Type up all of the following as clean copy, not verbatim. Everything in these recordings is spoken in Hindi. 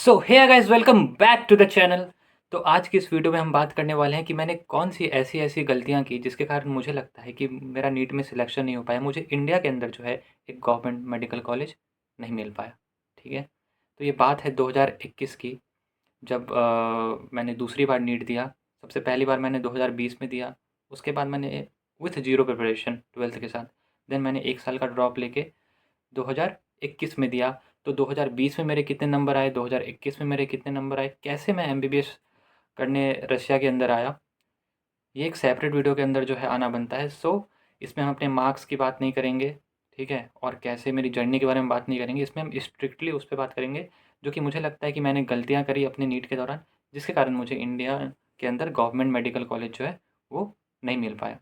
So hey guys, welcome back to the channel. तो आज की इस वीडियो में हम बात करने वाले हैं कि मैंने कौन सी ऐसी ऐसी गलतियां की जिसके कारण मुझे लगता है कि मेरा नीट में सिलेक्शन नहीं हो पाया, मुझे इंडिया के अंदर जो है एक गवर्नमेंट मेडिकल कॉलेज नहीं मिल पाया। ठीक है। तो ये बात है 2021 की, जब मैंने दूसरी बार नीट दिया। सबसे पहली बार मैंने 2020 में दिया। उसके बाद मैंने विथ ज़ीरो प्रिपरेशन ट्वेल्थ के साथ देन मैंने एक साल का ड्रॉप लेके 2021 में दिया। तो 2020 में मेरे कितने नंबर आए, 2021 में मेरे कितने नंबर आए, कैसे मैं एमबीबीएस करने रशिया के अंदर आया, ये एक सेपरेट वीडियो के अंदर जो है आना बनता है। सो इसमें हम अपने मार्क्स की बात नहीं करेंगे, ठीक है, और कैसे मेरी जर्नी के बारे में बात नहीं करेंगे। इसमें हम स्ट्रिक्टली उस पर बात करेंगे जो कि मुझे लगता है कि मैंने गलतियाँ करी अपने नीट के दौरान, जिसके कारण मुझे इंडिया के अंदर गवर्नमेंट मेडिकल कॉलेज जो है वो नहीं मिल पाया।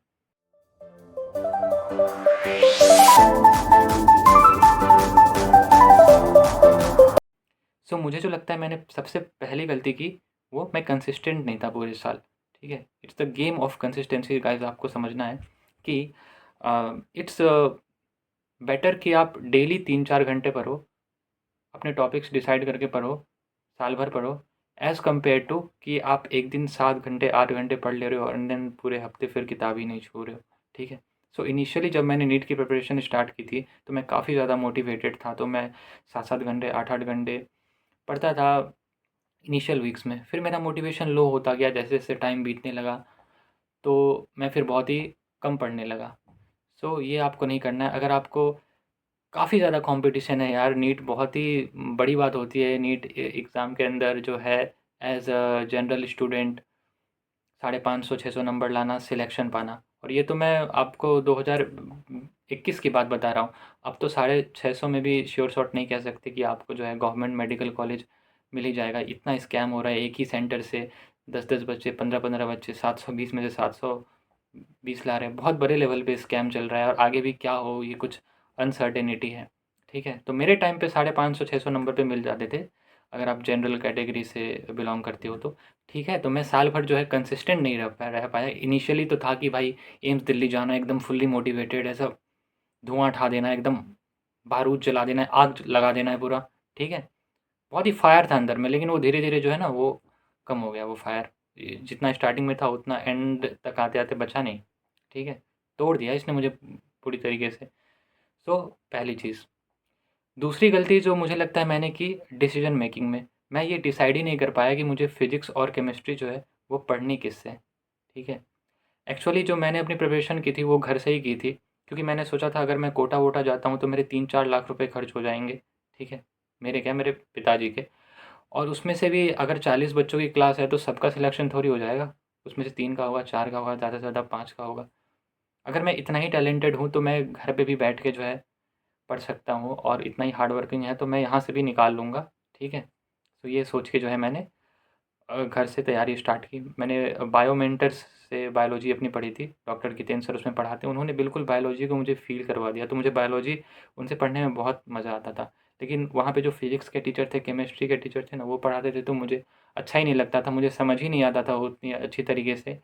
मुझे जो लगता है मैंने सबसे पहली गलती की, वो मैं कंसिस्टेंट नहीं था पूरे साल। ठीक है। It's the game of consistency guys, आपको समझना है कि इट्स बेटर कि आप डेली 3-4 घंटे पढ़ो, अपने टॉपिक्स डिसाइड करके पढ़ो, साल भर पढ़ो, एज़ कम्पेयर टू कि आप एक दिन 7 घंटे 8 घंटे पढ़ ले रहे हो और देन पूरे हफ्ते फिर किताब ही नहीं छू रहे हो। ठीक है। इनिशियली जब मैंने नीट की प्रिपरेशन स्टार्ट की थी तो मैं काफ़ी ज़्यादा मोटिवेटेड था, तो मैं 7-7 घंटे 8-8 घंटे पढ़ता था इनिशियल वीक्स में। फिर मेरा मोटिवेशन लो होता गया जैसे जैसे टाइम बीतने लगा, तो मैं फिर बहुत ही कम पढ़ने लगा। ये आपको नहीं करना है। अगर आपको काफ़ी ज़्यादा कंपटीशन है यार, नीट बहुत ही बड़ी बात होती है। नीट एग्ज़ाम के अंदर जो है as a general student 550-600 number लाना, सिलेक्शन पाना, और ये तो मैं आपको 2021 की बात बता रहा हूँ। अब तो 650 में भी श्योर शॉट नहीं कह सकते कि आपको जो है गवर्नमेंट मेडिकल कॉलेज मिल ही जाएगा। इतना स्कैम हो रहा है एक ही सेंटर से, 10-10 बच्चे, 15-15 बच्चे, 720 में से 720 ला रहे हैं। बहुत बड़े लेवल पे स्कैम चल रहा है और आगे भी क्या हो ये कुछ अनसर्टेनिटी है। ठीक है। तो मेरे टाइम पे 550-600 नंबर पे मिल जाते थे, अगर आप जनरल कैटेगरी से बिलोंग करते हो तो। ठीक है। तो मैं साल भर जो है कंसिस्टेंट नहीं रह पाया। इनिशियली तो था कि भाई एम्स दिल्ली जाना है, एकदम फुल्ली मोटिवेटेड है, सब धुआं उठा देना है, एकदम बारूद जला देना है, आग लगा देना है पूरा। ठीक है। बहुत ही फायर था अंदर में, लेकिन वो धीरे धीरे जो है ना वो कम हो गया वो फायर। जितना स्टार्टिंग में था उतना एंड तक आते आते बचा नहीं। ठीक है। तोड़ दिया इसने मुझे पूरी तरीके से। पहली चीज़। दूसरी गलती जो मुझे लगता है मैंने की डिसीजन मेकिंग में, मैं ये डिसाइड ही नहीं कर पाया कि मुझे फिजिक्स और केमिस्ट्री जो है वो पढ़नी किससे। ठीक है। एक्चुअली जो मैंने अपनी प्रिपरेशन की थी वो घर से ही की थी, क्योंकि मैंने सोचा था अगर मैं कोटा वोटा जाता हूँ तो मेरे 3-4 लाख रुपए खर्च हो जाएंगे। ठीक है। मेरे क्या, मेरे पिताजी के। और उसमें से भी अगर 40 बच्चों की क्लास है तो सबका सिलेक्शन थोड़ी हो जाएगा। उसमें से 3 का होगा, 4 का होगा, ज़्यादा से ज़्यादा 5 का होगा। अगर मैं इतना ही टैलेंटेड हूँ तो मैं घर पे भी बैठ के जो है पढ़ सकता हूँ, और इतना ही हार्ड वर्किंग है तो मैं यहाँ से भी निकाल लूँगा। ठीक है। ये सोच के जो है मैंने घर से तैयारी स्टार्ट की। मैंने बायोमेंटर्स से बायोलॉजी अपनी पढ़ी थी, डॉक्टर जितेंद्र सर उसमें पढ़ाते हैं, उन्होंने बिल्कुल बायोलॉजी को मुझे फ़ील करवा दिया, तो मुझे बायोलॉजी उनसे पढ़ने में बहुत मज़ा आता था। लेकिन वहाँ पे जो फिज़िक्स के टीचर थे, केमिस्ट्री के टीचर थे ना, वो पढ़ाते थे तो मुझे अच्छा ही नहीं लगता था, मुझे समझ ही नहीं आता था उतनी अच्छी तरीके से।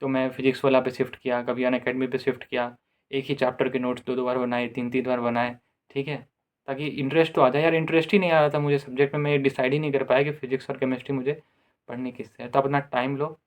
तो मैं फिज़िक्स वाला पे शिफ्ट किया, कभी अनअकैडमी पे शिफ्ट किया। एक ही चैप्टर के नोट्स 2-2 बार बनाए, 3-3 बार बनाए। ठीक है। ताकि इंटरेस्ट तो आ जाए यार, इंटरेस्ट ही नहीं आ रहा था मुझे सब्जेक्ट में, मैं डिसाइड ही नहीं कर पाया कि फिज़िक्स और केमिस्ट्री मुझे पढ़नी किससे है। तो अपना टाइम लो,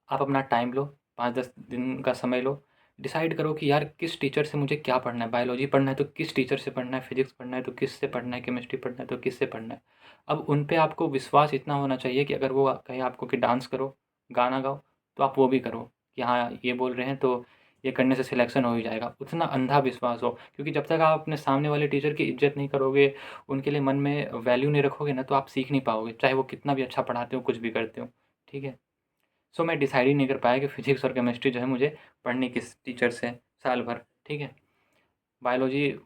आप अपना टाइम लो, 5-10 दिन का समय लो, डिसाइड करो कि यार किस टीचर से मुझे क्या पढ़ना है। बायोलॉजी पढ़ना है तो किस टीचर से पढ़ना है, फिजिक्स पढ़ना है तो किससे पढ़ना है, केमिस्ट्री पढ़ना है तो किससे पढ़ना है। अब उन पे आपको विश्वास इतना होना चाहिए कि अगर वो कहें आपको कि डांस करो, गाना गाओ, तो आप वो भी करो, कि हाँ ये बोल रहे हैं तो ये करने से सिलेक्शन हो ही जाएगा। उतना अंधा विश्वास हो, क्योंकि जब तक आप अपने सामने वाले टीचर की इज्जत नहीं करोगे, उनके लिए मन में वैल्यू नहीं रखोगे ना, तो आप सीख नहीं पाओगे, चाहे वो कितना भी अच्छा पढ़ाते हो, कुछ भी करते हो। ठीक है। मैं डिसाइड ही नहीं कर पाया कि फिजिक्स और केमिस्ट्री जो है मुझे पढ़नी किस टीचर से साल भर। ठीक है। बायोलॉजी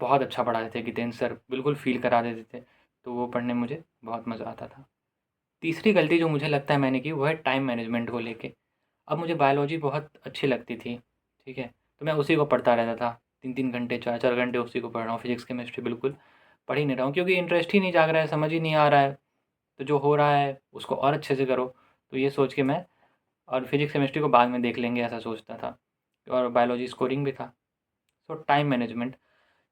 बहुत अच्छा पढ़ाते थे जितेंद्र सर, बिल्कुल फ़ील करा देते थे, तो वो पढ़ने में मुझे बहुत मज़ा आता था। तीसरी गलती जो मुझे लगता है मैंने की, वो है टाइम मैनेजमेंट को लेके। अब मुझे बायोलॉजी बहुत अच्छी लगती थी। ठीक है। तो मैं उसी को पढ़ता रहता था, 3-3 घंटे 4-4 घंटे उसी को पढ़ रहा हूँ। फिजिक्स केमिस्ट्री बिल्कुल पढ़ ही नहीं रहा हूँ, क्योंकि इंटरेस्ट ही नहीं जाग रहा है, समझ ही नहीं आ रहा है। तो जो हो रहा है उसको और अच्छे से करो, तो ये सोच के मैं, और फिजिक्स केमिस्ट्री को बाद में देख लेंगे ऐसा सोचता था, और बायोलॉजी स्कोरिंग भी था। टाइम मैनेजमेंट,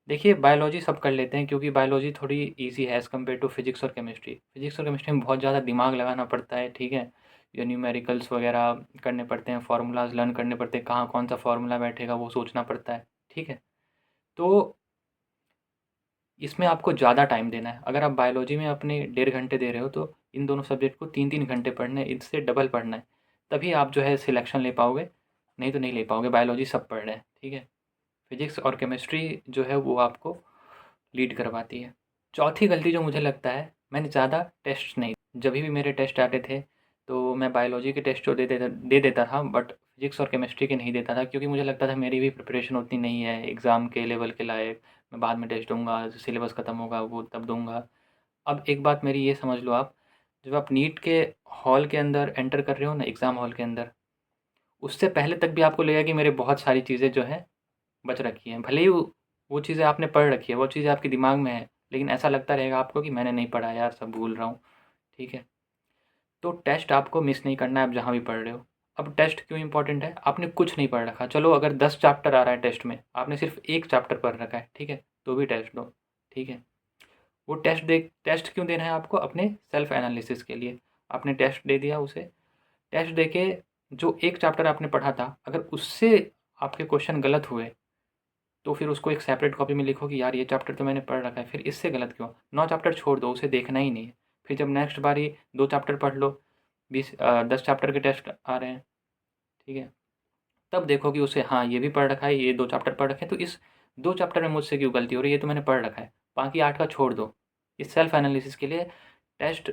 देखिए बायोलॉजी सब कर लेते हैं क्योंकि बायोलॉजी थोड़ी ईज़ी है एज़ कम्पेयर टू फिज़िक्स और केमिस्ट्री। फिज़िक्स और केमिस्ट्री में बहुत ज़्यादा दिमाग लगाना पड़ता है, ठीक है? ये न्यूमेरिकल्स वगैरह करने पड़ते हैं, फ़ॉर्मूलाज़ लर्न करने पड़ते हैं, कहाँ कौन-सा फ़ॉर्मूला बैठेगा वो सोचना पड़ता है, ठीक है? तो इसमें आपको ज़्यादा टाइम देना है। अगर आप बायोलॉजी में अपने 1.5 घंटे दे रहे हो तो इन दोनों सब्जेक्ट को 3-3 घंटे पढ़ना है, इससे डबल पढ़ना है। तभी आप जो है सिलेक्शन ले पाओगे, नहीं तो नहीं ले पाओगे। बायोलॉजी सब पढ़ रहे हैं, ठीक है? फिज़िक्स और केमिस्ट्री जो है वो आपको लीड करवाती है। चौथी गलती जो मुझे लगता है, मैंने ज़्यादा टेस्ट नहीं, जब भी मेरे टेस्ट आते थे तो मैं बायोलॉजी के टेस्ट तो दे देता था, बट फिजिक्स और केमिस्ट्री के नहीं देता था क्योंकि मुझे लगता था मेरी भी प्रिपरेशन उतनी नहीं है एग्ज़ाम के लेवल के लायक। मैं बाद में टेस्ट दूंगा, सिलेबस ख़त्म होगा वो तब दूंगा। अब एक बात मेरी ये समझ लो आप, जब आप नीट के हॉल के अंदर एंटर कर रहे हो ना, एग्ज़ाम हॉल के अंदर, उससे पहले तक भी आपको लगेगा कि मेरे बहुत सारी चीज़ें जो हैं बच रखी हैं। भले ही वो चीज़ें आपने पढ़ रखी है, वो चीज़ें आपके दिमाग में है, लेकिन ऐसा लगता रहेगा आपको कि मैंने नहीं पढ़ा यार, सब भूल रहा हूँ, ठीक है? तो टेस्ट आपको मिस नहीं करना है आप जहाँ भी पढ़ रहे हो। अब टेस्ट क्यों इम्पोर्टेंट है? आपने कुछ नहीं पढ़ रखा, चलो अगर 10 चैप्टर आ रहा है टेस्ट में, आपने सिर्फ़ 1 चैप्टर पढ़ रखा है, ठीक है? तो भी टेस्ट दो, ठीक है? वो टेस्ट क्यों देना है आपको? अपने सेल्फ एनालिसिस के लिए। आपने टेस्ट दे दिया उसे, टेस्ट देके जो 1 चैप्टर आपने पढ़ा था, अगर उससे आपके क्वेश्चन गलत हुए तो फिर उसको एक सेपरेट कॉपी में लिखो कि यार ये चैप्टर तो मैंने पढ़ रखा है, फिर इससे गलत क्यों? 9 चैप्टर छोड़ दो, उसे देखना ही नहीं है। फिर जब नेक्स्ट बारी 2 चैप्टर पढ़ लो, 10 चैप्टर के टेस्ट आ रहे हैं, ठीक है? तब देखो कि उसे हाँ, ये भी पढ़ रखा है, ये 2 चैप्टर पढ़ रखे हैं, तो इस 2 चैप्टर में मुझसे क्यों गलती हो रही है? ये तो मैंने पढ़ रखा है। बाकी 8 का छोड़ दो। इस सेल्फ एनालिसिस के लिए टेस्ट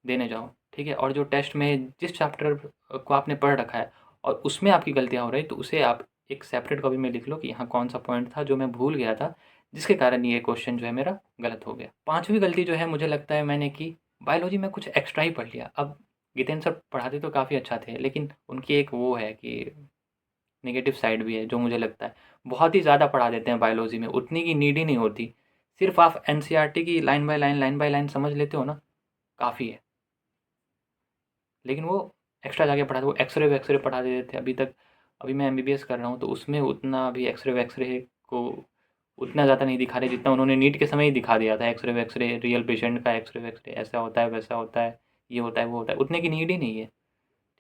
देने जाओ, ठीक है? और जो टेस्ट में जिस चैप्टर को आपने पढ़ रखा है और उसमें आपकी गलतियाँ हो रही, तो उसे आप एक सेपरेट कॉपी में लिख लो कि यहाँ कौन-सा पॉइंट था जो मैं भूल गया था, जिसके कारण ये क्वेश्चन जो है मेरा गलत हो गया। 5वीं गलती जो है मुझे लगता है मैंने की, बायोलॉजी में कुछ एक्स्ट्रा ही पढ़ लिया। अब जितेंद्र सर पढ़ाते तो काफ़ी अच्छा थे, लेकिन उनकी एक वो है कि नेगेटिव साइड भी है जो मुझे लगता है। बहुत ही ज़्यादा पढ़ा देते हैं बायोलॉजी में, उतनी की नीड ही नहीं होती। सिर्फ़ आप एनसीईआरटी की लाइन बाय लाइन समझ लेते हो ना, काफ़ी है। लेकिन वो एक्स्ट्रा जाके पढ़ाते, वो एक्स-रे पढ़ा देते थे। अभी मैं एमबीबीएस कर रहा हूँ तो उसमें उतना अभी एक्स-रे को उतना ज़्यादा नहीं दिखा रहे जितना उन्होंने नीट के समय ही दिखा दिया था। एक्स-रे रियल पेशेंट का एक्स-रे ऐसा होता है, वैसा होता है, ये होता है, वो होता है, उतने की नीड ही नहीं है,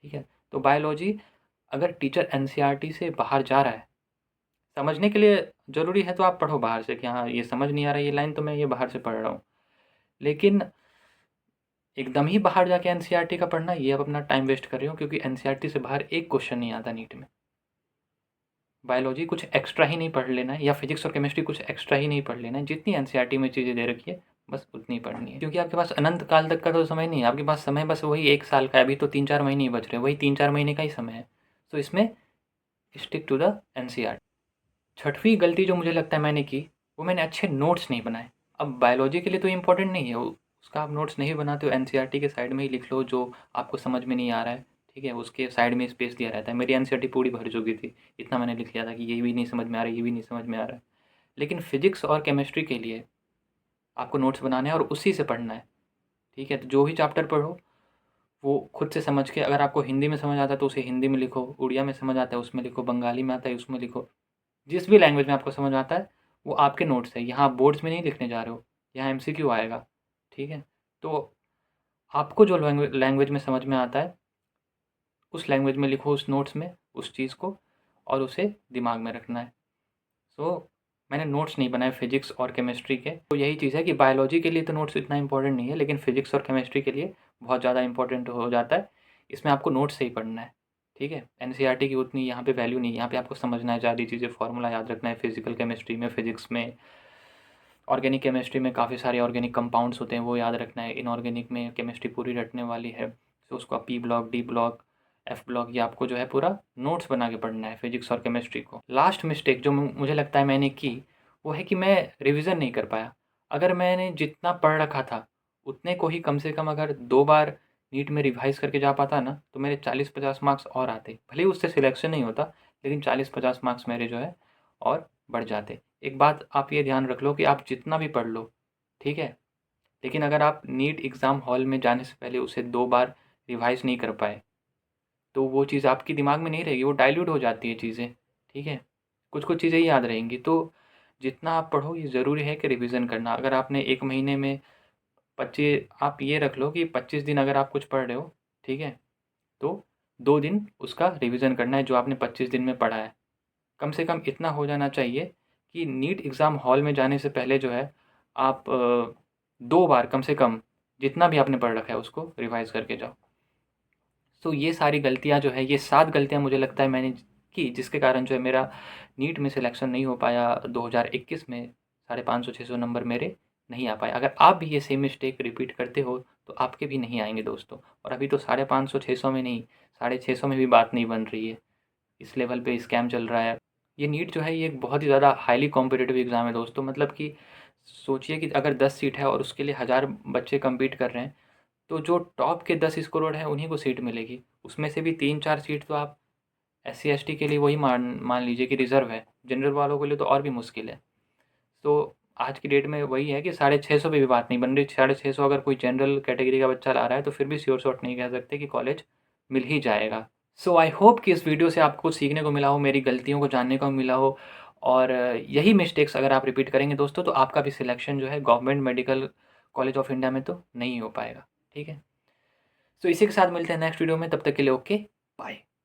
ठीक है? तो बायोलॉजी अगर टीचर एनसीईआरटी से बाहर जा रहा है, समझने के लिए ज़रूरी है तो आप पढ़ो बाहर से कि हाँ, ये समझ नहीं आ रहा है ये लाइन तो मैं ये बाहर से पढ़ रहा हूँ। लेकिन एकदम ही बाहर जाके एनसीईआरटी का पढ़ना, ये आप अपना टाइम वेस्ट कर रहे हो क्योंकि एनसीईआरटी से बाहर एक क्वेश्चन नहीं आता नीट में। बायोलॉजी कुछ एक्स्ट्रा ही नहीं पढ़ लेना है या फिजिक्स और केमिस्ट्री कुछ एक्स्ट्रा ही नहीं पढ़ लेना है, जितनी एनसीईआरटी में चीज़ें दे रखी है बस उतनी पढ़नी है, क्योंकि आपके पास अनंत काल तक का तो समय नहीं है। आपके पास समय बस वही 1 साल का है, अभी तो 3-4 महीने ही बच रहे हैं, वही 3-4 महीने का ही समय है। तो इसमें स्टिक टू द एनसीईआरटी। छठवीं गलती जो मुझे लगता है मैंने की, वो मैंने अच्छे नोट्स नहीं बनाए। अब बायोलॉजी के लिए तो इम्पोर्टेंट नहीं है, उसका आप नोट्स नहीं बनाते हो, एनसीईआरटी के साइड में ही लिख लो जो आपको समझ में नहीं आ रहा है, ठीक है? उसके साइड में स्पेस दिया रहता है। मेरी एनसीईआरटी पूरी भर चुकी थी, इतना मैंने लिख लिया था कि ये भी नहीं समझ में आ रहा है, ये भी नहीं समझ में आ रहा है। लेकिन फिजिक्स और केमिस्ट्री के लिए आपको नोट्स बनाने हैं और उसी से पढ़ना है, ठीक है? तो जो भी चैप्टर पढ़ो वो खुद से समझ के, अगर आपको हिंदी में समझ आता है तो उसे हिंदी में लिखो, उड़िया में समझ आता है उसमें लिखो, बंगाली में आता है उसमें लिखो। जिस भी लैंग्वेज में आपको समझ आता है वो आपके नोट्स है। यहाँ आप बोर्ड्स में नहीं लिखने जा रहे हो, यहाँ एमसीक्यू आएगा, ठीक है? तो आपको जो लैंग्वेज में समझ में आता है उस लैंग्वेज में लिखो उस नोट्स में उस चीज़ को, और उसे दिमाग में रखना है। सो मैंने नोट्स नहीं बनाए फिजिक्स और केमिस्ट्री के। तो यही चीज़ है कि बायोलॉजी के लिए तो नोट्स इतना इंपॉर्टेंट नहीं है, लेकिन फिजिक्स और केमिस्ट्री के लिए बहुत ज़्यादा इंपॉर्टेंट हो जाता है। इसमें आपको नोट्स से ही पढ़ना है, ठीक है? एनसीईआरटी की उतनी यहाँ पे वैल्यू नहीं है, यहाँ पे आपको समझना है ज़्यादा चीज़ें, फार्मूला याद रखना है। फिजिकल केमिस्ट्री में, फिजिक्स में, ऑर्गेनिक केमिस्ट्री में काफ़ी सारे ऑर्गेनिक कंपाउंड्स होते हैं, वो याद रखना है। इनऑर्गेनिक में केमिस्ट्री पूरी रटने वाली है, तो उसको आप P block, D block, F block, ये आपको जो है पूरा नोट्स बना के पढ़ना है फिजिक्स और केमिस्ट्री को। लास्ट मिस्टेक जो मुझे लगता है मैंने की, वो है कि मैं रिविज़न नहीं कर पाया। अगर मैंने जितना पढ़ रखा था उतने को ही कम से कम अगर 2 बार नीट में रिवाइज़ करके जा पाता ना, तो मेरे 40-50 मार्क्स और आते। भले ही उससे सिलेक्शन नहीं होता, लेकिन 40-50 मार्क्स मेरे जो है और बढ़ जाते। एक बात आप ये ध्यान रख लो कि आप जितना भी पढ़ लो, ठीक है? लेकिन अगर आप नीट एग्ज़ाम हॉल में जाने से पहले उसे 2 बार रिवाइज़ नहीं कर पाए, तो वो चीज़ आपके दिमाग में नहीं रहेगी, वो डाइल्यूट हो जाती है चीज़ें, ठीक है? कुछ-कुछ चीज़ें ही याद रहेंगी। तो जितना आप पढ़ो ये ज़रूरी है कि रिवीजन करना। अगर आपने 1 महीने में 25, आप ये रख लो कि 25 दिन अगर आप कुछ पढ़ रहे हो, ठीक है, तो 2 दिन उसका रिवीजन करना है जो आपने 25 दिन में पढ़ा है। कम से कम इतना हो जाना चाहिए कि नीट एग्ज़ाम हॉल में जाने से पहले जो है आप 2 बार कम से कम जितना भी आपने पढ़ रखा है उसको रिवाइज़ करके जाओ। तो ये सारी गलतियाँ जो है, ये 7 गलतियाँ मुझे लगता है मैंने की, जिसके कारण जो है मेरा नीट में सिलेक्शन नहीं हो पाया 2021 में। 550-600 नंबर मेरे नहीं आ पाए। अगर आप भी ये सेम मिस्टेक रिपीट करते हो तो आपके भी नहीं आएंगे दोस्तों। और अभी तो 550-600 में नहीं, 650 में भी बात नहीं बन रही है। इस लेवल पे स्कैम चल रहा है। ये नीट जो है ये एक बहुत ही ज़्यादा हाईली कॉम्पिटिटिव एग्ज़ाम है दोस्तों। मतलब कि सोचिए कि अगर 10 सीट है और उसके लिए 1000 बच्चे कम्पीट कर रहे हैं, तो जो टॉप के 10 स्कोरर हैं उन्हीं को सीट मिलेगी। उसमें से भी 3-4 सीट तो आप SC ST के लिए वही मान मान लीजिए कि रिज़र्व है। जनरल वालों के लिए तो और भी मुश्किल है। तो आज की डेट में वही है कि 650 पे भी बात नहीं बन रही। 650 अगर कोई जनरल कैटेगरी का बच्चा ला रहा है तो फिर भी श्योर शॉट नहीं कह सकते कि कॉलेज मिल ही जाएगा। सो आई होप कि इस वीडियो से आपको कुछ सीखने को मिला हो, मेरी गलतियों को जानने को मिला हो, और यही मिस्टेक्स अगर आप रिपीट करेंगे दोस्तों तो आपका भी सिलेक्शन जो है government medical college of India में तो नहीं हो पाएगा। ठीक है, तो इसी के साथ मिलते हैं नेक्स्ट वीडियो में। तब तक के लिए ओके, बाय।